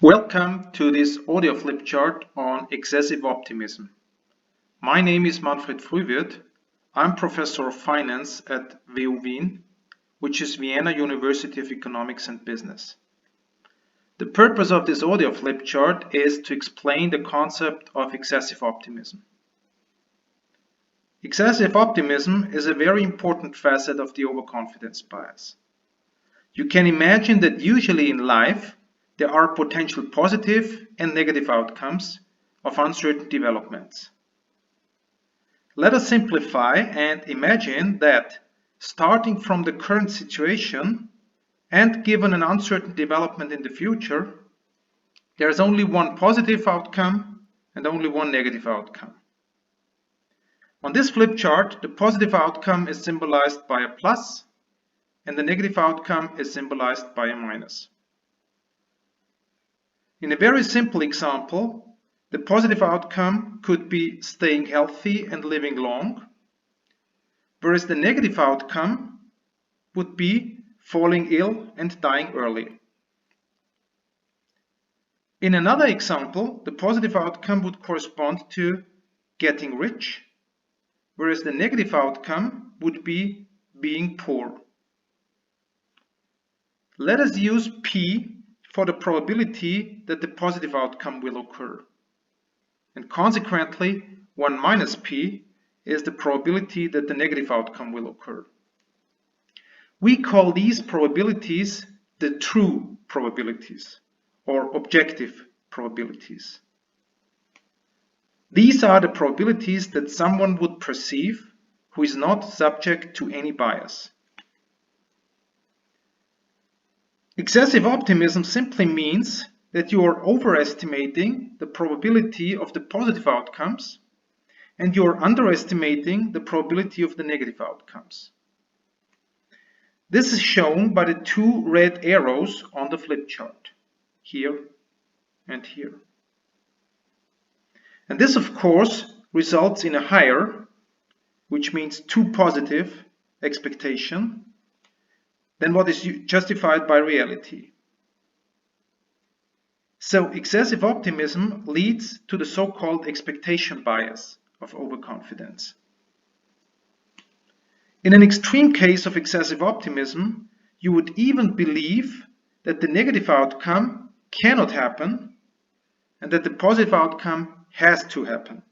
Welcome to this audio flip chart on excessive optimism. My name is Manfred Frühwirt. I'm Professor of Finance at WU Wien, which is Vienna University of Economics and Business. The purpose of this audio flip chart is to explain the concept of excessive optimism. Excessive optimism is a very important facet of the overconfidence bias. You can imagine that usually in life, there are potential positive and negative outcomes of uncertain developments. Let us simplify and imagine that starting from the current situation and given an uncertain development in the future, there is only one positive outcome and only one negative outcome. On this flip chart, the positive outcome is symbolized by a plus and the negative outcome is symbolized by a minus. In a very simple example, the positive outcome could be staying healthy and living long, whereas the negative outcome would be falling ill and dying early. In another example, the positive outcome would correspond to getting rich, whereas the negative outcome would be being poor. Let us use P for the probability that the positive outcome will occur. And consequently, 1 minus P is the probability that the negative outcome will occur. We call these probabilities the true probabilities or objective probabilities. These are the probabilities that someone would perceive who is not subject to any bias. Excessive optimism simply means that you are overestimating the probability of the positive outcomes and you are underestimating the probability of the negative outcomes. This is shown by the two red arrows on the flip chart, here and here. And this, of course, results in a higher, which means too positive, expectation than what is justified by reality. So excessive optimism leads to the so-called expectation bias of overconfidence. In an extreme case of excessive optimism, you would even believe that the negative outcome cannot happen and that the positive outcome has to happen.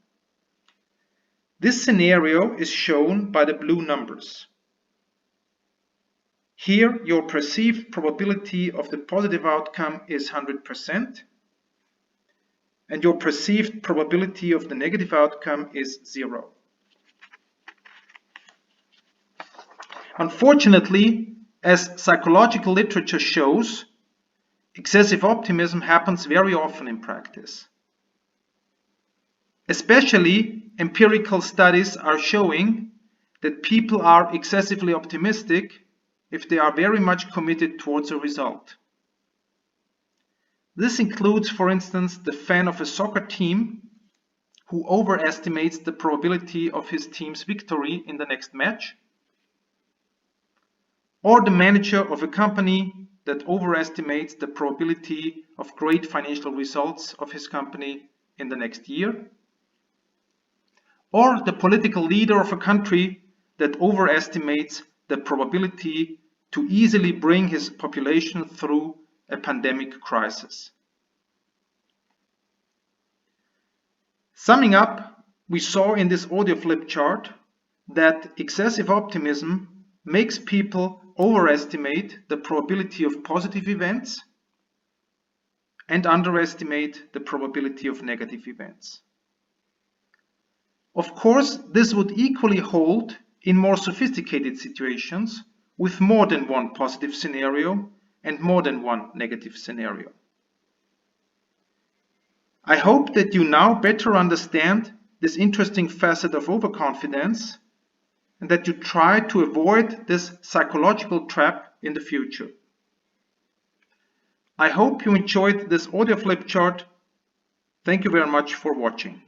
This scenario is shown by the blue numbers. Here, your perceived probability of the positive outcome is 100%, and your perceived probability of the negative outcome is 0. Unfortunately, as psychological literature shows, excessive optimism happens very often in practice. Especially, empirical studies are showing that people are excessively optimistic if they are very much committed towards a result. This includes, for instance, the fan of a soccer team who overestimates the probability of his team's victory in the next match, or the manager of a company that overestimates the probability of great financial results of his company in the next year, or the political leader of a country that overestimates the probability to easily bring his population through a pandemic crisis. Summing up, we saw in this audio flip chart that excessive optimism makes people overestimate the probability of positive events and underestimate the probability of negative events. Of course, this would equally hold in more sophisticated situations with more than one positive scenario and more than one negative scenario. I hope that you now better understand this interesting facet of overconfidence and that you try to avoid this psychological trap in the future. I hope you enjoyed this audio flip chart. Thank you very much for watching.